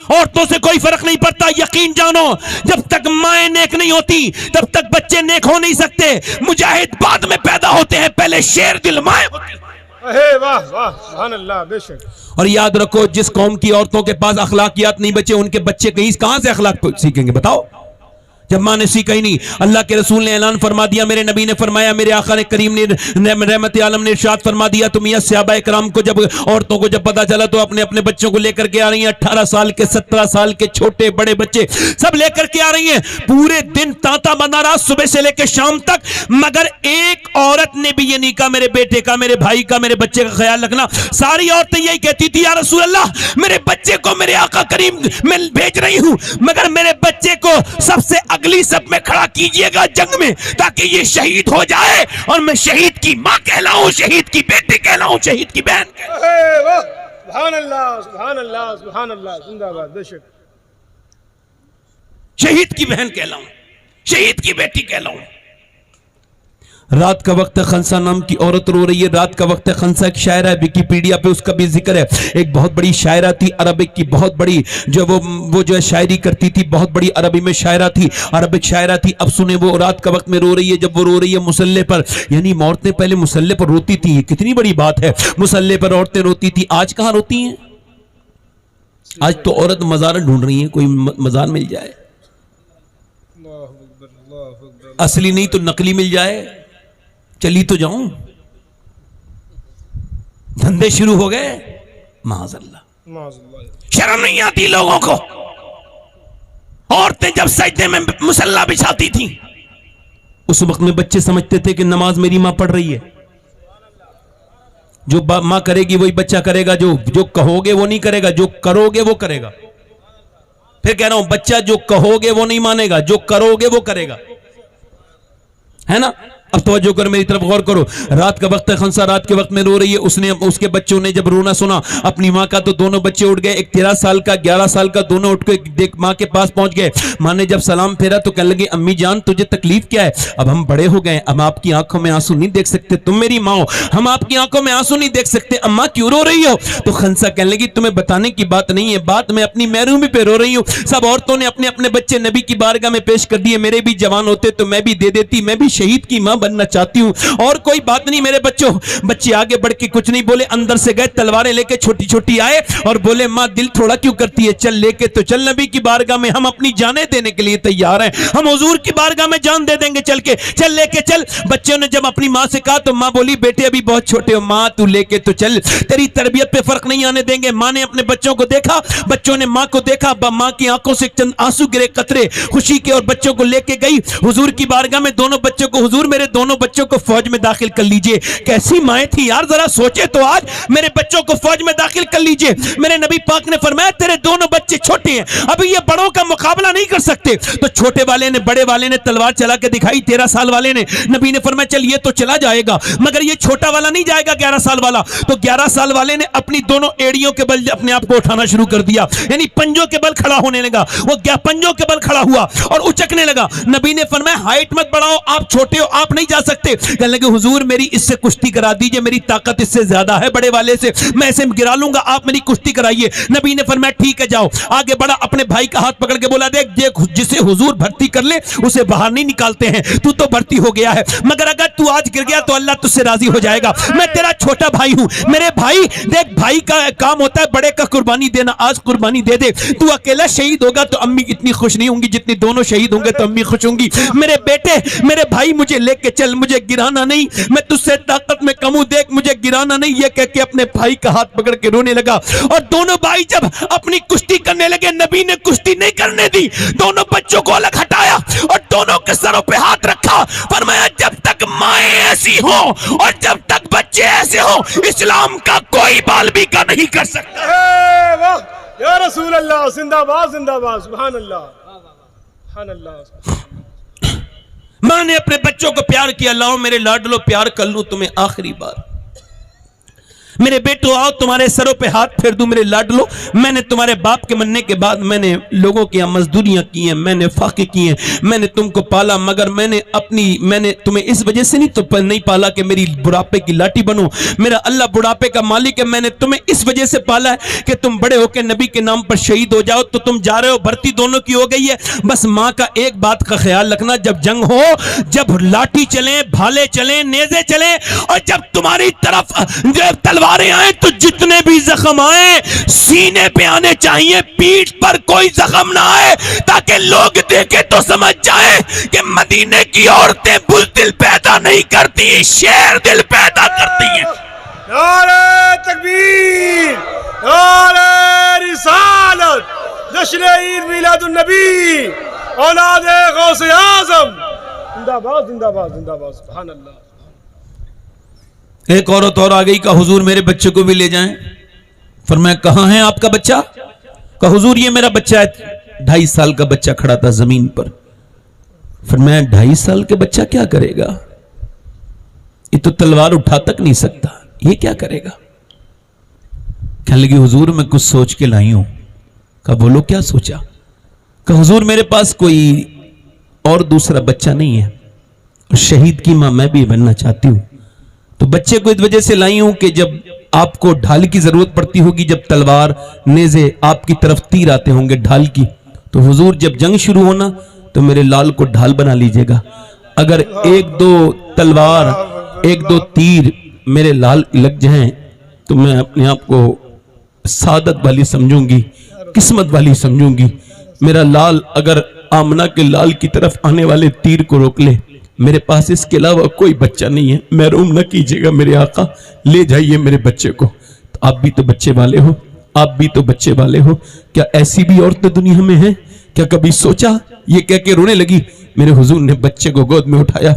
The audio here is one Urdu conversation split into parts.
عورتوں سے کوئی فرق نہیں پڑتا. یقین جانو جب تک مائیں نیک نہیں ہوتی تب تک بچے نیک ہو نہیں سکتے. مجاہد بعد میں پیدا ہوتے ہیں، پہلے شیر دل مائیں ہوتے ہیں. واہ واہ سبحان اللہ. بے شک. اور یاد رکھو جس قوم کی عورتوں کے پاس اخلاقیات نہیں بچے ان کے بچے کہاں سے اخلاق سیکھیں گے بتاؤ؟ جب ماں نے سیکھا ہی نہیں. اللہ کے رسول نے اعلان فرما دیا، میرے نبی نے فرمایا، میرے آقا نے کریم نے رحمت عالم نے ارشاد فرما دیا، تم یہ صحابہ کرام کو جب عورتوں کو جب پتا چلا تو اپنے اپنے بچوں کو لے کر کے آ رہی ہیں. 18 سال کے 17 سال کے چھوٹے بڑے بچے سب لے کر کے آ رہی ہیں. پورے دن تانتا بنا رہا صبح سے لے کے شام تک، مگر ایک عورت نے بھی یہ نہیں کہا میرے بیٹے کا، میرے بھائی کا، میرے بچے کا خیال رکھنا. ساری عورتیں یہی کہتی تھی، یا رسول اللہ میرے بچے کو میرے آقا کریم میں بھیج رہی ہوں، مگر میرے بچے کو سب سے اگلی سب میں کھڑا کیجئے گا جنگ میں تاکہ یہ شہید ہو جائے اور میں شہید کی ماں کہلاؤں، شہید کی بیٹی کہلاؤں، شہید کی بہن کہلاؤں. سبحان اللہ سبحان اللہ سبحان اللہ. زندہ باد. بے شک. شہید کی بہن کہلاؤں، شہید کی بیٹی کہلاؤں. رات کا وقت ہے، خنسا نام کی عورت رو رہی ہے. رات کا وقت ہے، خنسا ایک شاعرہ ہے، ویکیپیڈیا پہ اس کا بھی ذکر ہے. ایک بہت بڑی شاعرہ تھی عربک کی، بہت بڑی جو وہ جو ہے شاعری کرتی تھی، بہت بڑی عربی میں شاعرہ تھی، عربک شاعرہ تھی. اب سنیں وہ رات کا وقت میں رو رہی ہے. جب وہ رو رہی ہے مسلح پر، یعنی عورتیں پہلے مسلح پر روتی تھی، کتنی بڑی بات ہے، مسلح پر عورتیں روتی تھی. آج کہاں روتی ہیں؟ آج تو عورت مزار ڈھونڈ رہی ہیں، کوئی مزار مل جائے، اصلی نہیں تو نقلی مل جائے، چلی تو جاؤں. دھندے شروع ہو گئے. معاذ اللہ. شرم نہیں آتی لوگوں کو. عورتیں جب سجدے میں مصلی بچھاتی تھیں اس وقت میں بچے سمجھتے تھے کہ نماز میری ماں پڑھ رہی ہے. جو ماں کرے گی وہی بچہ کرے گا، جو کہو گے وہ نہیں کرے گا، جو کرو گے وہ کرے گا. پھر کہہ رہا ہوں بچہ جو کہو گے وہ نہیں مانے گا، جو کرو گے وہ کرے گا، ہے نا. اب توجہ کر میری طرف غور کرو. رات کا وقت ہے، خنسا رات کے وقت میں رو رہی ہے. اس کے بچوں نے جب رونا سنا اپنی ماں کا تو دونوں بچے اٹھ گئے. ایک 13 سال کا 11 سال کا، دونوں اٹھ کے ماں کے پاس پہنچ گئے. ماں نے جب سلام پھیرا تو کہنے لگی امی جان تجھے تکلیف کیا ہے؟ اب ہم بڑے ہو گئے، اب آپ کی آنکھوں میں آنسو نہیں دیکھ سکتے، تم میری ماں ہو، ہم آپ کی آنکھوں میں آنسو نہیں دیکھ سکتے، اماں کیوں رو رہی ہو؟ تو خنسا کہنے لگی تمہیں بتانے کی بات نہیں ہے، بات میں اپنی محرومی پہ رو رہی ہوں. سب عورتوں نے اپنے اپنے بچے نبی کی بارگاہ میں پیش کر دیے. میرے بھی جوان ہوتے تو میں بھی دے دیتی، میں بھی شہید کی ماں بننا چاہتی ہوں. اور کوئی بات نہیں میرے بچوں. بچے آگے بڑھ کے کچھ نہیں بولے، اندر سے گئے تلواریں لے کے چھوٹی چھوٹی آئے اور بولے ماں دل تھوڑا کیوں کرتی ہے، چل لے کے تو چل نبی کی بارگاہ میں، ہم اپنی جانیں دینے کے لیے تیار ہیں، ہم حضور کی بارگاہ میں جان دے دیں گے، چل کے چل لے کے چل. بچوں نے جب اپنی ماں سے کہا تو ماں بولی بیٹے ابھی بہت چھوٹے ہو، ماں تو لے کے تو چل، تیری تربیت پہ فرق نہیں آنے دیں گے. ماں نے اپنے بچوں کو دیکھا، بچوں نے ماں کو دیکھا، ماں کی آنکھوں سے چند آنسو گرے قطرے خوشی کے، اور بچوں کو لے کے گئی حضور کی بارگاہ میں. دونوں بچوں کو حضور میرے دونوں بچوں کو فوج میں داخل کر لیجئے. کیسی مائیں تھی یار، ذرا سوچے تو، آج میرے بچوں کو فوج میں داخل کر لیجئے. میرے نبی پاک نے فرمایا تیرے دونوں بچے چھوٹے ہیں، ابھی یہ بڑوں کا مقابلہ نہیں کر سکتے. تو چھوٹے والے نے بڑے والے نے تلوار چلا کے دکھائی، 13 سال والے نے. نبی نے فرمایا چل یہ تو چلا جائے گا مگر یہ چھوٹا والا نہیں جائے گا 11 سال والا. تو 11 سال والے نے اپنی دونوں ایڑیوں کے بل اپنے آپ کو اٹھانا شروع کر دیا، یعنی پنجوں کے بل کھڑا ہونے لگا. وہ پنجوں کے بل کھڑا ہوا اور اچکنے لگا. نبی نے فرمایا ہائٹ مت بڑھاؤ، آپ چھوٹے ہو، آپ نہیں جا سکتے. کہنے لگے حضور میری اس سے کشتی کرا دیجئے، میری طاقت اس سے زیادہ ہے بڑے والے سے، میں اسے گرا لوں گا، آپ میری کشتی کرائیے. نبی نے فرمایا ٹھیک ہے جاؤ. آگے بڑھا، اپنے بھائی کا ہاتھ پکڑ کے بولا دیکھ جسے حضور بھرتی کر لے اسے باہر نہیں نکالتے ہیں، تو بھرتی ہو گیا ہے، مگر اگر تو آج گر گیا تو اللہ تجھ سے راضی ہو جائے گا. میں تیرا چھوٹا بھائی ہوں، میرے بھائی دیکھ بھائی کا کام ہوتا ہے بڑے کا قربانی دینا، آج قربانی دے دے. تو اکیلا شہید ہوگا تو امی اتنی خوش نہیں ہوں گی جتنی دونوں شہید ہوں گے تو امی خوش ہوں گی. میرے بیٹے میرے بھائی مجھے لے کے چل، مجھے گرانا نہیں، میں تجھ سے طاقت میں کم ہوں، دیکھ مجھے گرانا نہیں. یہ کہہ کے اپنے بھائی کا ہاتھ پکڑ کے رونے لگا. اور دونوں بھائی جب اپنی کشتی کرنے لگے، نبی نے کشتی نہیں کرنے دی، دونوں بچوں کو الگ ہٹایا اور دونوں کے سروں پہ ہاتھ رکھا. فرمایا جب تک مائیں ایسی ہوں اور جب تک بچے ایسے ہوں اسلام کا کوئی بال بھی کا نہیں کر سکتا. یا رسول اللہ، زندہ باد زندہ باد. سبحان اللہ سبحان اللہ. ماں نے اپنے بچوں کو پیار کیا. لاؤ میرے لاڈلو پیار کر لوں تمہیں آخری بار. میرے بیٹو آؤ تمہارے سروں پہ ہاتھ پھیر دوں میرے لاڈلو. میں نے تمہارے باپ کے مرنے کے بعد میں نے لوگوں کی مزدوریاں کی ہیں, میں نے فاقے کی ہیں, میں نے تم کو پالا, مگر میں نے تمہیں اس وجہ سے نہیں پالا کہ میری بڑھاپے کی لاٹھی بنو. میرا اللہ بڑھاپے کا مالک ہے. میں نے تمہیں اس وجہ سے پالا ہے کہ تم بڑے ہو کے نبی کے نام پر شہید ہو جاؤ. تو تم جا رہے ہو, بھرتی دونوں کی ہو گئی ہے. بس ماں کا ایک بات کا خیال رکھنا, جب جنگ ہو, جب لاٹھی چلیں, بھالے چلیں, نیزے چلیں, اور جب تمہاری طرف جب تلواریں آئیں تو جتنے بھی زخم آئیں سینے پہ آنے چاہیے, پیٹھ پر کوئی زخم نہ آئے, تاکہ لوگ دیکھیں تو سمجھ جائیں کہ مدینے کی عورتیں بزدل پیدا نہیں کرتی, شیر دل پیدا کرتی ہیں. نعرہ تکبیر, نعرہ رسالت, جشن عید میلاد النبی, اولاد غوث اعظم, زندہ باد زندہ باد زندہ باد, سبحان اللہ. ایک عورت اور آ گئی, کہا حضور میرے بچے کو بھی لے جائیں. فرمایا کہاں ہے آپ کا بچہ؟ کہا حضور یہ میرا بچہ ہے. 2.5 سال کا بچہ کھڑا تھا زمین پر. فرمایا 2.5 سال کے بچہ کیا کرے گا؟ یہ تو تلوار اٹھا تک نہیں سکتا, یہ کیا کرے گا؟ کہنے لگی حضور میں کچھ سوچ کے لائی ہوں. کہا بولو کیا سوچا؟ کہا حضور میرے پاس کوئی اور دوسرا بچہ نہیں ہے, اور شہید کی ماں میں بھی بننا چاہتی ہوں. تو بچے کو اس وجہ سے لائی ہوں کہ جب آپ کو ڈھال کی ضرورت پڑتی ہوگی, جب تلوار نیزے آپ کی طرف تیر آتے ہوں گے ڈھال کی, تو حضور جب جنگ شروع ہونا تو میرے لال کو ڈھال بنا لیجئے گا. اگر 1-2 تلوار 1-2 تیر میرے لال لگ جائیں تو میں اپنے آپ کو سعادت والی سمجھوں گی, قسمت والی سمجھوں گی. میرا لال اگر آمنہ کے لال کی طرف آنے والے تیر کو روک لے, میرے پاس اس کے علاوہ کوئی بچہ نہیں ہے, محروم نہ کیجئے گا میرے آقا, لے جائیے میرے بچے کو. تو آپ بھی تو بچے والے ہو, آپ بھی تو بچے والے ہو, کیا ایسی بھی عورتیں دنیا میں ہیں؟ کیا کبھی سوچا؟ یہ کہہ کے رونے لگی. میرے حضور نے بچے کو گود میں اٹھایا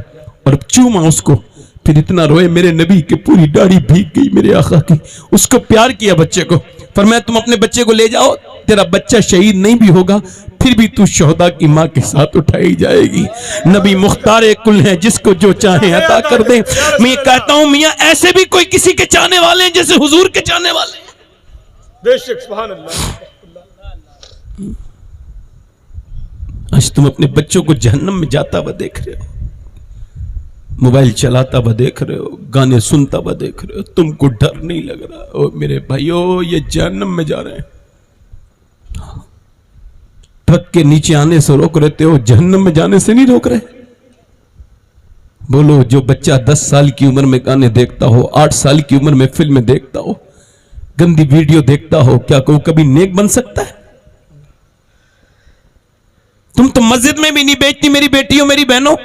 اور چوما اس کو, پھر اتنا روئے میرے نبی کہ پوری داڑھی بھیگ گئی میرے آقا کی. اس کو پیار کیا بچے کو. فرمایا تم اپنے بچے کو لے جاؤ, تیرا بچہ شہید نہیں بھی ہوگا پھر بھی تو شہداء کی ماں کے ساتھ اٹھائی جائے گی. نبی مختار کل ہیں, جس کو جو چاہیں عطا کر دیں. میں یہ کہتا ہوں میاں ایسے بھی کوئی کسی کے چاہنے والے ہیں جیسے حضور کے چاہنے والے ہیں. بے شک, سبحان اللہ. آج تم اپنے بچوں کو جہنم میں جاتا ہوا دیکھ رہے ہو, موبائل چلاتا ہوا دیکھ رہے ہو, گانے سنتا ہوا دیکھ رہے ہو, تم کو ڈر نہیں لگ رہا؟ او میرے بھائیو, یہ جہنم میں جا رہے ہیں. ٹرک کے نیچے آنے سے روک رہتے ہو, جہنم میں جانے سے نہیں روک رہے. بولو جو بچہ 10 سال کی عمر میں گانے دیکھتا ہو, 8 سال کی عمر میں فلم دیکھتا ہو, گندی ویڈیو دیکھتا ہو, کیا کوئی کبھی نیک بن سکتا ہے؟ تم تو مسجد میں بھی نہیں بیچتی میری بیٹیوں میری بہنوں.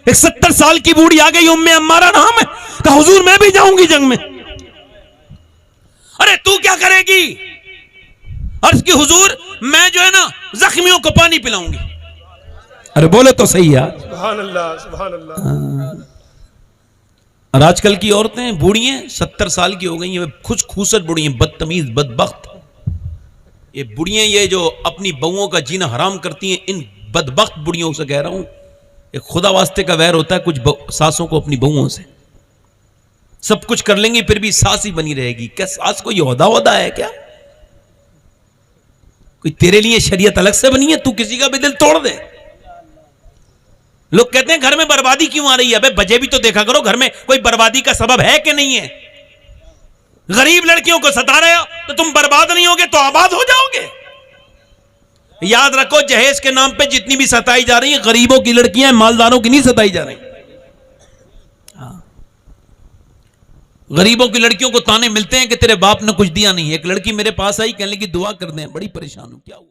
ایک 70 سال کی بوڑھی آ گئی, ام عمارہ نام ہے, کہا حضور میں بھی جاؤں گی جنگ میں. ارے تو کیا کرے گی؟ عرض کی حضور میں جو ہے نا زخمیوں کو پانی پلاؤں گی. ارے بولے تو صحیح یار. سبحان اللہ, سبحان اللہ. اور آج کل کی عورتیں بوڑھی ہیں, 70 سال کی ہو گئی ہیں, خوش خوسٹ بوڑھی ہیں, بدتمیز بدبخت. یہ بڑیاں یہ جو اپنی بہوؤں کا جینا حرام کرتی ہیں, ان بدبخت بڑیوں سے کہہ رہا ہوں. ایک خدا واسطے کا ویر ہوتا ہے کچھ ساسوں کو اپنی بہوؤں سے. سب کچھ کر لیں گی پھر بھی ساس ہی بنی رہے گی. کیا ساس کو یہ عہدہ ہے کیا؟ کوئی تیرے لیے شریعت الگ سے بنی ہے, تو کسی کا بھی دل توڑ دے. لوگ کہتے ہیں گھر میں بربادی کیوں آ رہی ہے؟ ابے بجے بھی تو دیکھا کرو, گھر میں کوئی بربادی کا سبب ہے کہ نہیں ہے؟ غریب لڑکیوں کو ستا رہے ہو تو تم برباد نہیں ہوگے تو آباد ہو جاؤ گے. یاد رکھو جہیز کے نام پہ جتنی بھی ستائی جا رہی ہیں غریبوں کی لڑکیاں ہیں, مالداروں کی نہیں ستائی جا رہی. غریبوں کی لڑکیوں کو تانے ملتے ہیں کہ تیرے باپ نے کچھ دیا نہیں. ایک لڑکی میرے پاس آئی, کہنے لگی دعا کر دیں, بڑی پریشان ہوں, کیا ہوا؟